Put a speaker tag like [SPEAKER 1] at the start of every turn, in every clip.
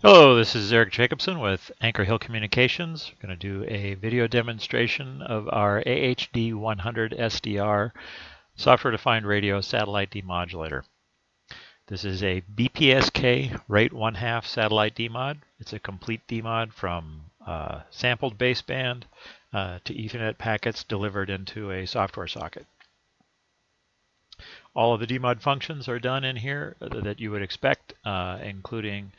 [SPEAKER 1] Hello, this is Eric Jacobson with Anchor Hill Communications. We're going to do a video demonstration of our AHD100 SDR software-defined radio satellite demodulator. This is a BPSK rate 1/2 satellite demod. It's a complete demod from sampled baseband to Ethernet packets delivered into a software socket. All of the demod functions are done in here that you would expect, including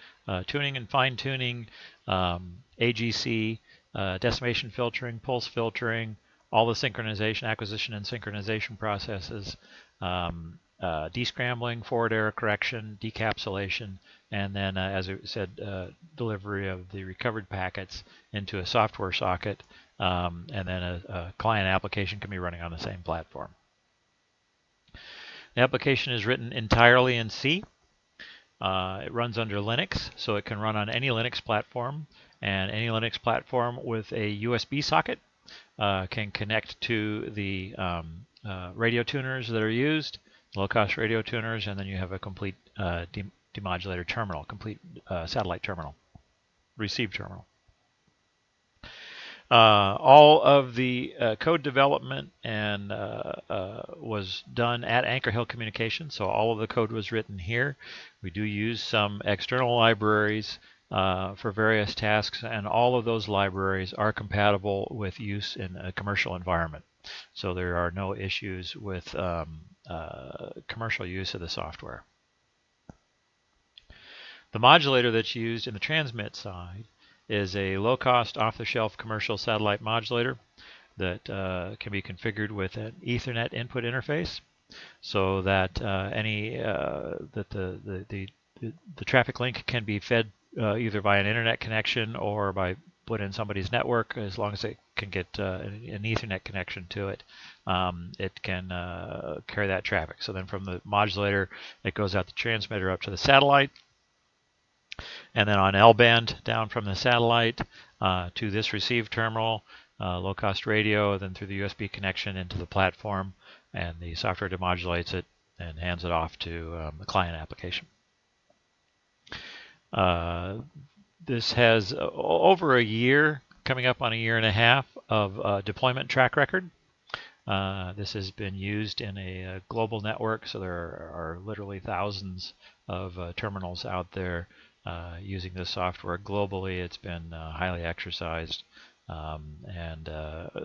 [SPEAKER 1] tuning and fine-tuning, AGC, decimation filtering, pulse filtering, all the synchronization, acquisition and synchronization processes, descrambling, forward error correction, decapsulation, and then, as I said, delivery of the recovered packets into a software socket, and then a client application can be running on the same platform. The application is written entirely in C. It runs under Linux, so it can run on any Linux platform, and any Linux platform with a USB socket can connect to the radio tuners that are used, low-cost radio tuners, and then you have a complete demodulator terminal, complete satellite terminal, receive terminal. All of the code development and was done at Anchor Hill Communications, so all of the code was written here. We do use some external libraries for various tasks, and all of those libraries are compatible with use in a commercial environment. So there are no issues with commercial use of the software. The modulator that's used in the transmit side is a low-cost, off-the-shelf commercial satellite modulator that can be configured with an Ethernet input interface, so that the traffic link can be fed either by an internet connection or by put in somebody's network. As long as it can get an Ethernet connection to it, it can carry that traffic. So then from the modulator, it goes out the transmitter up to the satellite, and then on L-band down from the satellite to this receive terminal, low-cost radio, then through the USB connection into the platform, and the software demodulates it and hands it off to the client application. This has over a year, coming up on a year and a half, of deployment track record. This has been used in a global network, so there are literally thousands of terminals out there using this software globally. It's been highly exercised, and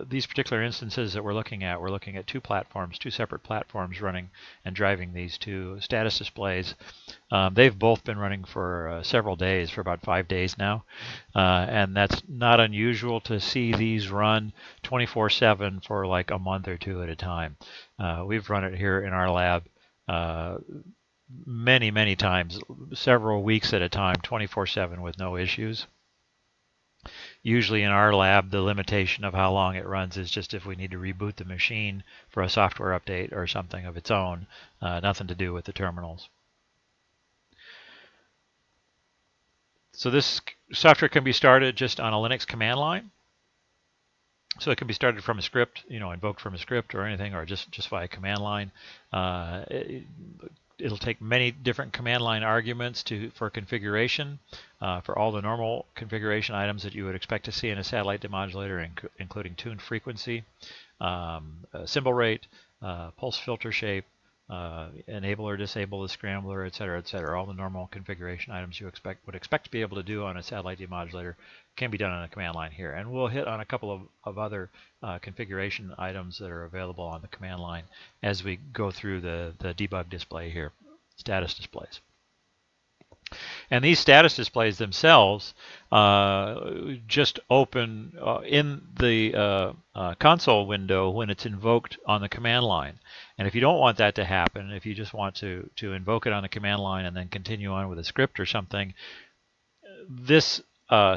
[SPEAKER 1] these particular instances that we're looking at two platforms, two separate platforms running and driving these two status displays. They've both been running for several days, for about 5 days now, and that's not unusual to see these run 24/7 for like a month or two at a time. We've run it here in our lab many times, several weeks at a time, 24/7 with no issues. Usually in our lab, the limitation of how long it runs is just if we need to reboot the machine for a software update or something of its own, nothing to do with the terminals. So this software can be started just on a Linux command line. So it can be started from a script, invoked from a script or anything, or just via command line. It'll take many different command line arguments for configuration, for all the normal configuration items that you would expect to see in a satellite demodulator, including tune frequency, symbol rate, pulse filter shape, enable or disable the scrambler, etc., etc. All the normal configuration items you would expect to be able to do on a satellite demodulator can be done on a command line here. And we'll hit on a couple of other configuration items that are available on the command line as we go through the debug display here, status displays. And these status displays themselves just open in the console window when it's invoked on the command line. And if you don't want that to happen, if you just want to invoke it on the command line and then continue on with a script or something, this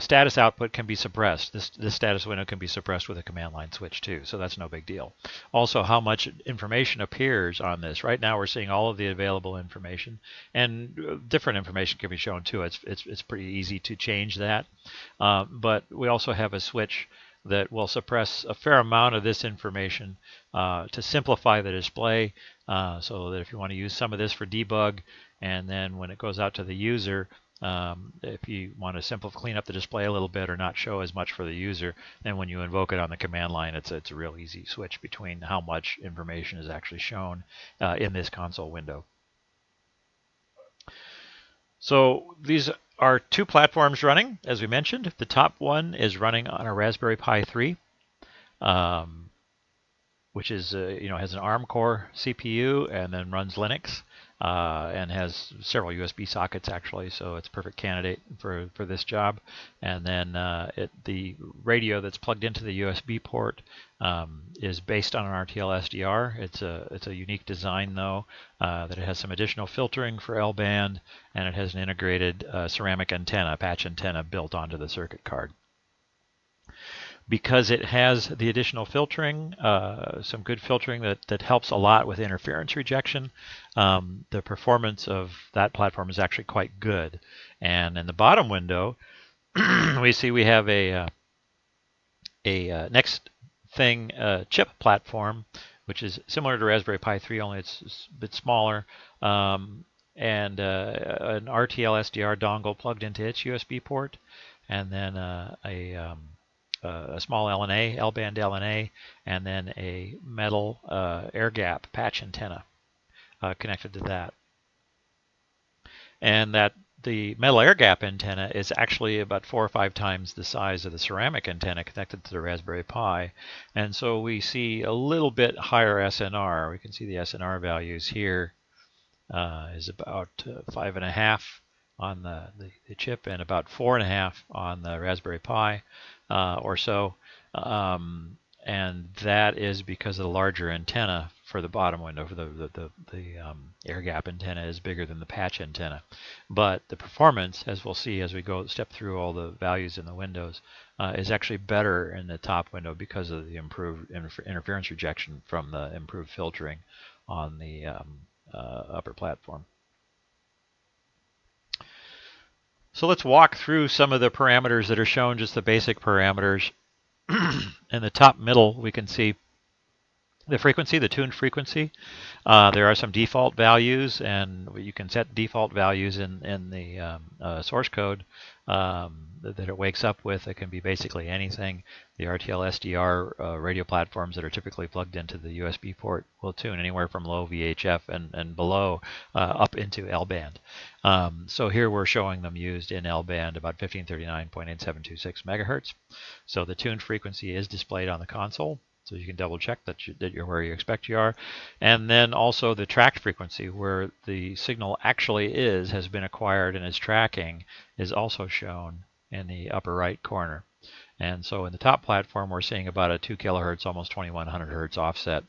[SPEAKER 1] status output can be suppressed. This status window can be suppressed with a command line switch too, so that's no big deal. Also, how much information appears on this. Right now we're seeing all of the available information, and different information can be shown too. It's pretty easy to change that. But we also have a switch that will suppress a fair amount of this information to simplify the display, so that if you want to use some of this for debug, and then when it goes out to the user, If you want to clean up the display a little bit or not show as much for the user, then when you invoke it on the command line, it's a real easy switch between how much information is actually shown in this console window. So these are two platforms running, as we mentioned. The top one is running on a Raspberry Pi 3, which is has an ARM core CPU and then runs Linux, and has several USB sockets actually, so it's a perfect candidate for this job. And then the radio that's plugged into the USB port is based on an RTL-SDR. It's a unique design though, that it has some additional filtering for L-band, and it has an integrated ceramic antenna, patch antenna, built onto the circuit card. Because it has the additional filtering, some good filtering that helps a lot with interference rejection, the performance of that platform is actually quite good. And in the bottom window, we see we have a next thing chip platform, which is similar to Raspberry Pi 3, only it's a bit smaller, and an RTL-SDR dongle plugged into its USB port, and then a small LNA, L-band LNA, and then a metal air gap patch antenna connected to that. And that the metal air gap antenna is actually about 4 or 5 times the size of the ceramic antenna connected to the Raspberry Pi. And so we see a little bit higher SNR. We can see the SNR values here is about 5.5 on the chip, and about 4.5 on the Raspberry Pi or so. And that is because of the larger antenna for the bottom window. For the air gap antenna is bigger than the patch antenna. But the performance, as we'll see as we step through all the values in the windows, is actually better in the top window because of the improved interference rejection from the improved filtering on the upper platform. So let's walk through some of the parameters that are shown, just the basic parameters. In the top middle, we can see the frequency, the tuned frequency. There are some default values, and you can set default values in the source code that it wakes up with. It can be basically anything. The RTL-SDR radio platforms that are typically plugged into the USB port will tune anywhere from low VHF and below up into L-band. So here we're showing them used in L-band, about 1539.8726 megahertz. So the tuned frequency is displayed on the console, so you can double check that you're where you expect you are. And then also the tracked frequency, where the signal actually has been acquired and is tracking, is also shown in the upper right corner. And so in the top platform, we're seeing about a 2 kilohertz, almost 2100 hertz offset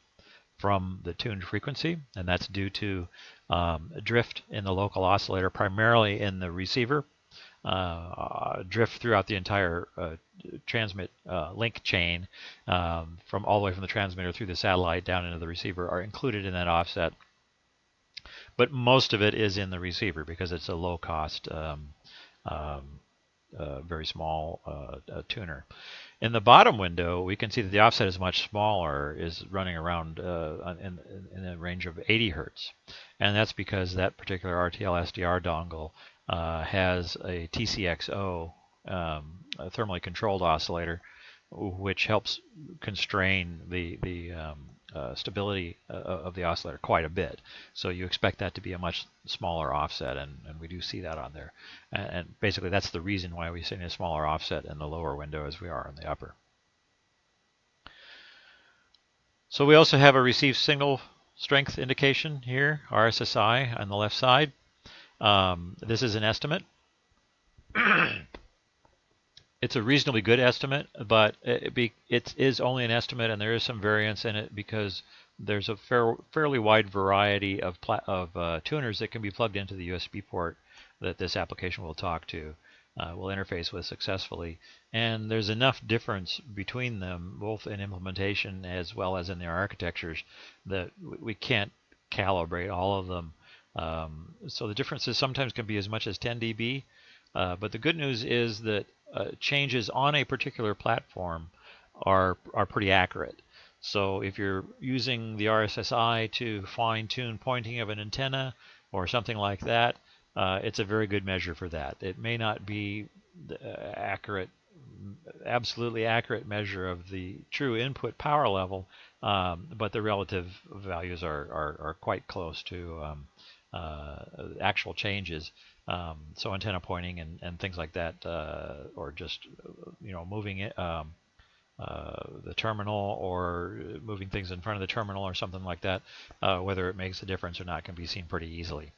[SPEAKER 1] from the tuned frequency, and that's due to drift in the local oscillator, primarily in the receiver. Drift throughout the entire transmit link chain, from all the way from the transmitter through the satellite down into the receiver, are included in that offset. But most of it is in the receiver because it's a low cost, very small tuner. In the bottom window, we can see that the offset is much smaller, is running around in a range of 80 hertz. And that's because that particular RTL-SDR dongle has a TCXO, a thermally controlled oscillator, which helps constrain the stability of the oscillator quite a bit. So you expect that to be a much smaller offset, and we do see that on there. And basically that's the reason why we see a smaller offset in the lower window as we are in the upper. So we also have a received signal strength indication here, RSSI, on the left side. This is an estimate. It's a reasonably good estimate, but it is only an estimate, and there is some variance in it because there's a fairly wide variety of tuners that can be plugged into the USB port that this application will talk to, will interface with successfully. And there's enough difference between them, both in implementation as well as in their architectures, that we can't calibrate all of them. So the differences sometimes can be as much as 10 dB, but the good news is that changes on a particular platform are pretty accurate. So if you're using the RSSI to fine-tune pointing of an antenna or something like that, it's a very good measure for that. It may not be the absolutely accurate measure of the true input power level, but the relative values are quite close to actual changes. So antenna pointing and things like that, or just moving it. The terminal or moving things in front of the terminal or something like that, whether it makes a difference or not can be seen pretty easily.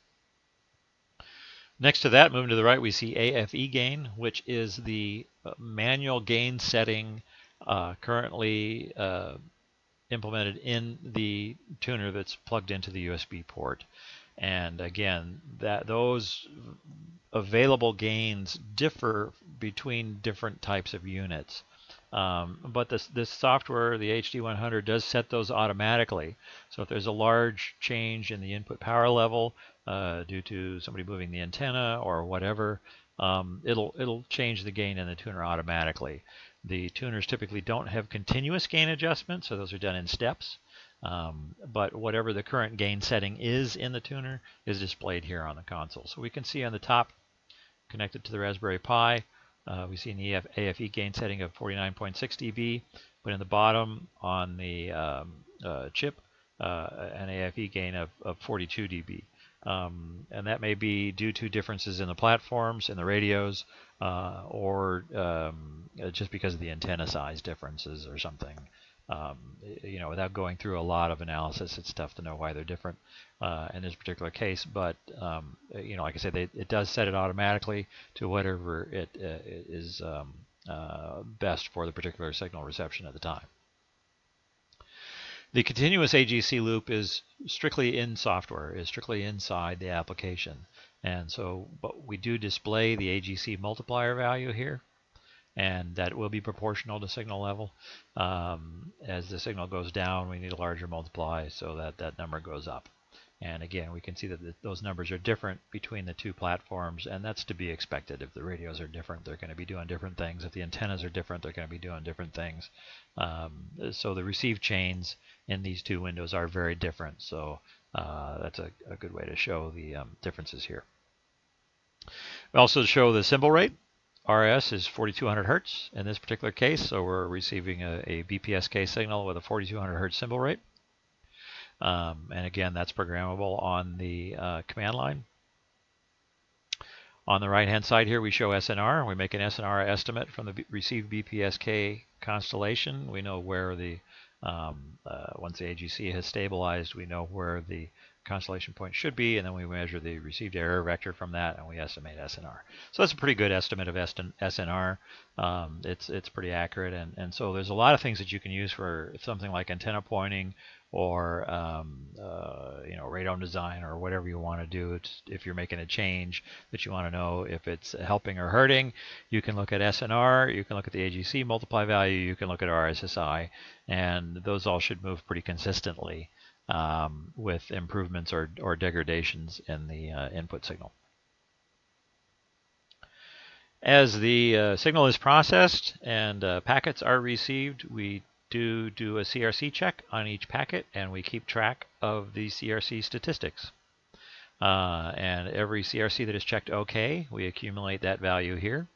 [SPEAKER 1] Next to that, moving to the right, we see AFE gain, which is the manual gain setting currently implemented in the tuner that's plugged into the USB port. And again, those available gains differ between different types of units. But this software, the AHD100, does set those automatically. So if there's a large change in the input power level due to somebody moving the antenna or whatever, it'll change the gain in the tuner automatically. The tuners typically don't have continuous gain adjustment, so those are done in steps. But whatever the current gain setting is in the tuner is displayed here on the console. So we can see on the top, connected to the Raspberry Pi, we see an AFE gain setting of 49.6 dB, but in the bottom on the chip, an AFE gain of 42 dB. And that may be due to differences in the platforms, in the radios, or just because of the antenna size differences or something. Without going through a lot of analysis, it's tough to know why they're different in this particular case. But like I said, it does set it automatically to whatever it is best for the particular signal reception at the time. The continuous AGC loop is strictly in software, is strictly inside the application, and so but we do display the AGC multiplier value here. And that will be proportional to signal level. As the signal goes down, we need a larger multiply so that number goes up. And again, we can see that those numbers are different between the two platforms, and that's to be expected. If the radios are different, they're going to be doing different things. If the antennas are different, they're going to be doing different things. So the receive chains in these two windows are very different. So that's a good way to show the differences here. We also show the symbol rate. RS is 4200 hertz in this particular case, so we're receiving a BPSK signal with a 4200 hertz symbol rate. And again, that's programmable on the command line. On the right-hand side here, we show SNR. We make an SNR estimate from the received BPSK constellation. We know where the once the AGC has stabilized, we know where the constellation point should be, and then we measure the received error vector from that, and we estimate SNR. So that's a pretty good estimate of SNR. It's pretty accurate, and so there's a lot of things that you can use for something like antenna pointing or radome design or whatever you want to do. If you're making a change that you want to know if it's helping or hurting, you can look at SNR, you can look at the AGC multiply value, you can look at RSSI, and those all should move pretty consistently with improvements or degradations in the input signal. As the signal is processed and packets are received, we do a CRC check on each packet, and we keep track of the CRC statistics. And every CRC that is checked OK, we accumulate that value here.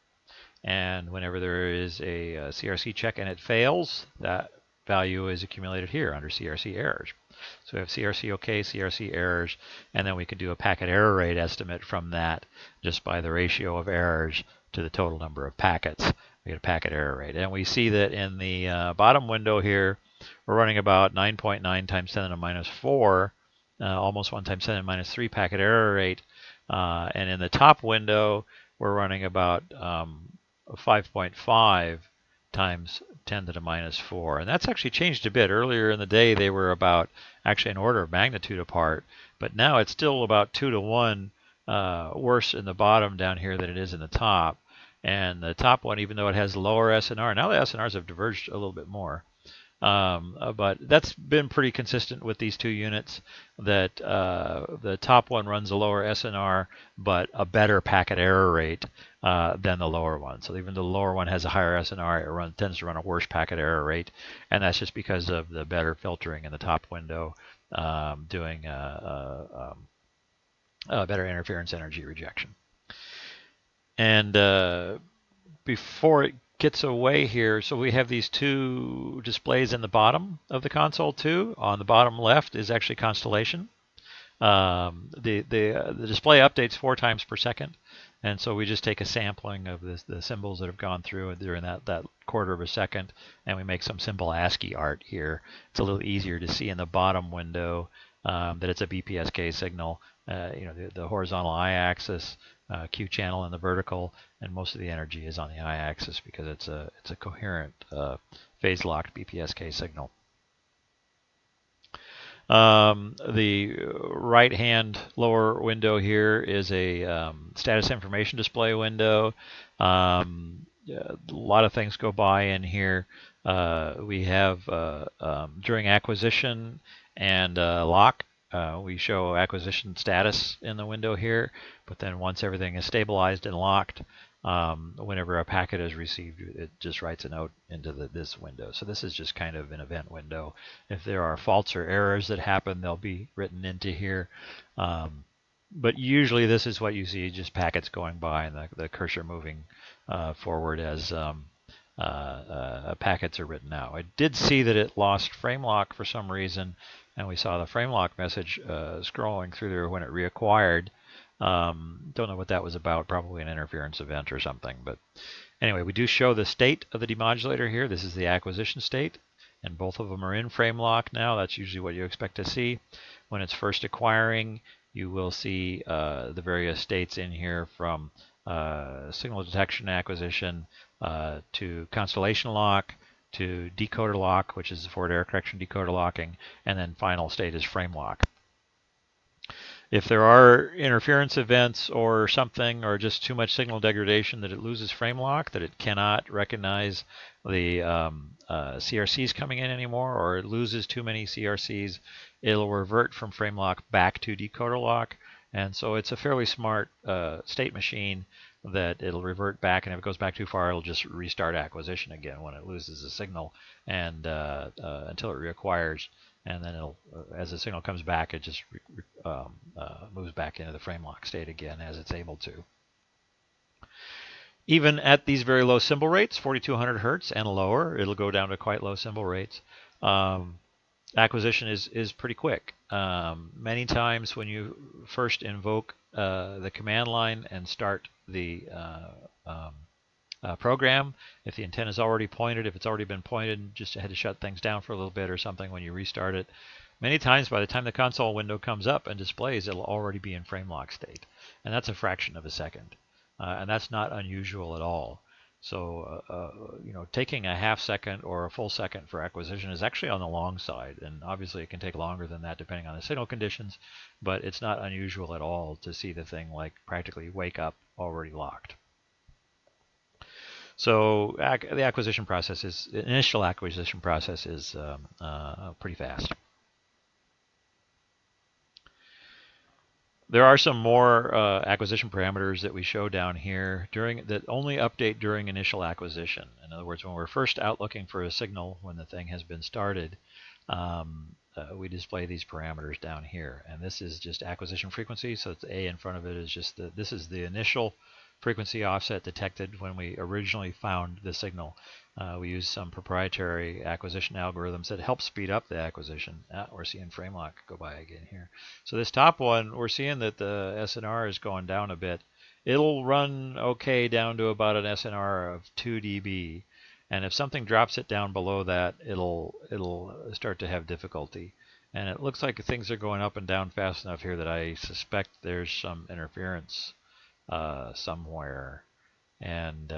[SPEAKER 1] And whenever there is a CRC check and it fails, that value is accumulated here under CRC errors. So we have CRC OK, CRC errors, and then we can do a packet error rate estimate from that just by the ratio of errors to the total number of packets. We get a packet error rate. And we see that in the bottom window here, we're running about 9.9 times 10 to the minus 4, almost 1 times 10 to the minus 3 packet error rate. And in the top window, we're running about 5.5 times 10 to the minus 4. And that's actually changed a bit. Earlier in the day, they were about actually an order of magnitude apart. But now it's still about 2 to 1 worse in the bottom down here than it is in the top. And the top one, even though it has lower SNR, now the SNRs have diverged a little bit more. But that's been pretty consistent with these two units, that the top one runs a lower SNR, but a better packet error rate than the lower one. So even though the lower one has a higher SNR, it tends to run a worse packet error rate, and that's just because of the better filtering in the top window, doing better interference energy rejection. And before it gets away here, so we have these two displays in the bottom of the console too. On the bottom left is actually constellation. The display updates 4 times per second, and so we just take a sampling of the symbols that have gone through during that quarter of a second, and we make some simple ASCII art here. It's a little easier to see in the bottom window that it's a BPSK signal. The horizontal I-axis, Q channel in the vertical, and most of the energy is on the I-axis because it's a coherent phase-locked BPSK signal. The right-hand lower window here is a status information display window. A lot of things go by in here. We have during acquisition and lock, we show acquisition status in the window here, but then once everything is stabilized and locked, whenever a packet is received, it just writes a note into this window. So this is just kind of an event window. If there are faults or errors that happen, they'll be written into here. But usually this is what you see, just packets going by and the cursor moving forward as packets are written out. I did see that it lost frame lock for some reason, and we saw the frame lock message scrolling through there when it reacquired. Don't know what that was about, probably an interference event or something. But anyway, we do show the state of the demodulator here. This is the acquisition state, and both of them are in frame lock now. That's usually what you expect to see. When it's first acquiring, you will see the various states in here from signal detection acquisition to constellation lock to decoder lock, which is the forward error correction decoder locking, and then final state is frame lock. If there are interference events or something, or just too much signal degradation that it loses frame lock, that it cannot recognize the CRCs coming in anymore, or it loses too many CRCs, it'll revert from frame lock back to decoder lock. And so it's a fairly smart state machine that it'll revert back, and if it goes back too far, it'll just restart acquisition again when it loses a signal, and until it reacquires. And then it'll, as the signal comes back, it just moves back into the frame lock state again as it's able to. Even at these very low symbol rates, 4200 hertz and lower, it'll go down to quite low symbol rates. Acquisition is pretty quick. Many times when you first invoke the command line and start the program, if the antenna is already pointed, if it's already been pointed, just had to shut things down for a little bit or something when you restart it. Many times by the time the console window comes up and displays, it'll already be in frame lock state, and that's a fraction of a second, and that's not unusual at all. So taking a half second or a full second for acquisition is actually on the long side, and obviously it can take longer than that depending on the signal conditions, but it's not unusual at all to see the thing like practically wake up already locked. So the acquisition process initial acquisition process is pretty fast. There are some more acquisition parameters that we show down here that only update during initial acquisition. In other words, when we're first out looking for a signal when the thing has been started, we display these parameters down here. And this is just acquisition frequency, so it's A in front of it is just this is the initial frequency offset detected when we originally found the signal. We use some proprietary acquisition algorithms that help speed up the acquisition. We're seeing frame lock go by again here. So this top one, we're seeing that the SNR is going down a bit. It'll run okay down to about an SNR of 2 dB. And if something drops it down below that, it'll start to have difficulty. And it looks like things are going up and down fast enough here that I suspect there's some interference somewhere, and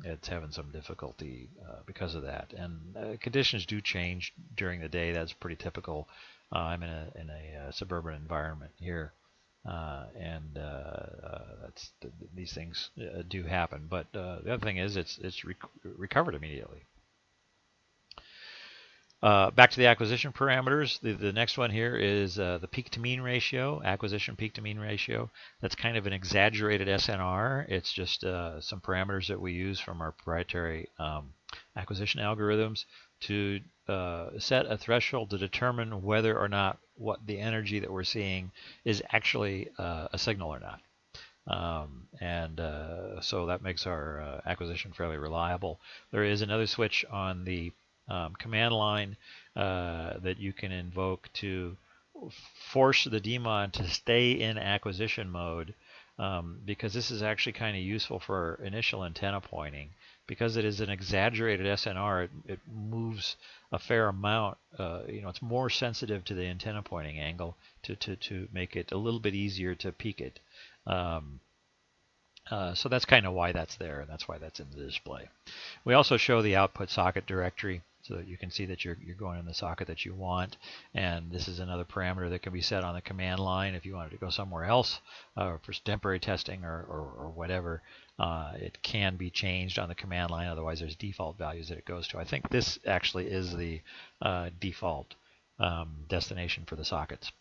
[SPEAKER 1] it's having some difficulty because of that. And conditions do change during the day. That's pretty typical. I'm in a suburban environment here, and these things do happen. But the other thing is it's recovered immediately. Back to the acquisition parameters. The next one here is the peak to mean ratio, acquisition peak to mean ratio. That's kind of an exaggerated SNR. It's just some parameters that we use from our proprietary acquisition algorithms to set a threshold to determine whether or not what the energy that we're seeing is actually a signal or not. So that makes our acquisition fairly reliable. There is another switch on the command line that you can invoke to force the daemon to stay in acquisition mode, because this is actually kind of useful for initial antenna pointing. Because it is an exaggerated SNR, it moves a fair amount. It's more sensitive to the antenna pointing angle to make it a little bit easier to peak it. So that's kind of why that's there, and that's why that's in the display. We also show the output socket directory so that you can see that you're going in the socket that you want. And this is another parameter that can be set on the command line if you wanted to go somewhere else for temporary testing or whatever. It can be changed on the command line. Otherwise, there's default values that it goes to. I think this actually is the default destination for the sockets.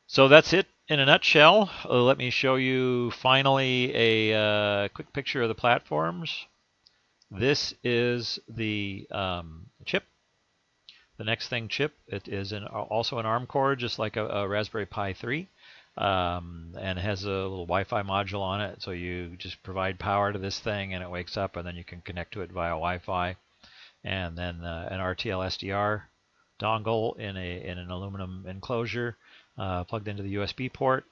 [SPEAKER 1] So that's it in a nutshell. Let me show you finally a quick picture of the platforms. This is the chip. The next thing chip. It is also an ARM core, just like a Raspberry Pi 3, and it has a little Wi-Fi module on it. So you just provide power to this thing, and it wakes up, and then you can connect to it via Wi-Fi. And then an RTL-SDR dongle in an aluminum enclosure. Plugged into the USB port,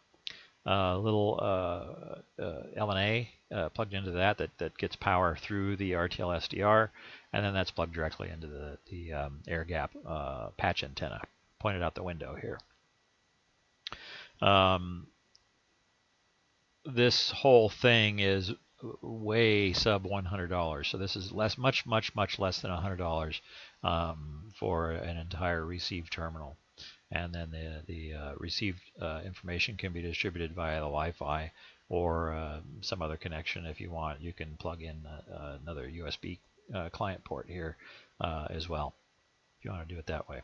[SPEAKER 1] a little LNA plugged into that gets power through the RTL-SDR, and then that's plugged directly into the air gap patch antenna pointed out the window here. This whole thing is way sub $100, so this is much less than $100 for an entire receive terminal. And then the received information can be distributed via the Wi-Fi or some other connection if you want. You can plug in another USB client port here as well, if you want to do it that way.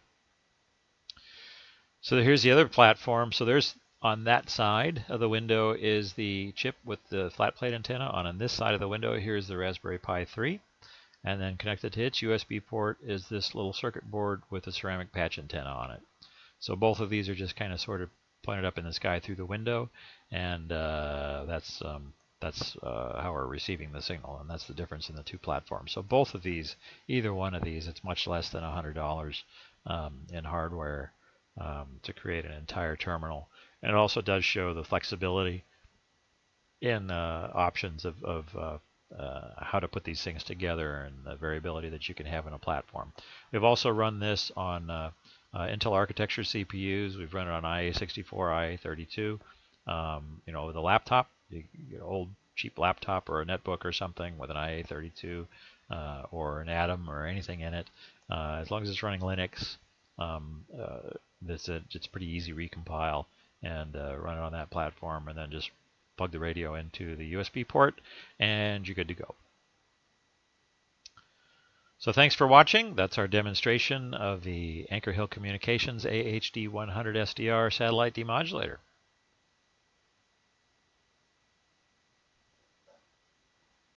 [SPEAKER 1] So here's the other platform. So there's, on that side of the window is the chip with the flat plate antenna. On this side of the window, here's the Raspberry Pi 3. And then connected to its USB port is this little circuit board with a ceramic patch antenna on it. So both of these are just kind of sort of pointed up in the sky through the window, and that's how we're receiving the signal, and that's the difference in the two platforms. So both of these, either one of these, it's much less than $100 in hardware to create an entire terminal. And it also does show the flexibility in options of how to put these things together and the variability that you can have in a platform. We've also run this on Intel architecture CPUs. We've run it on IA64, IA32. With a laptop, an old cheap laptop or a netbook or something with an IA32 or an Atom or anything in it. As long as it's running Linux, it's pretty easy recompile and run it on that platform, and then just plug the radio into the USB port, and you're good to go. So thanks for watching. That's our demonstration of the Anchor Hill Communications AHD100 SDR satellite demodulator.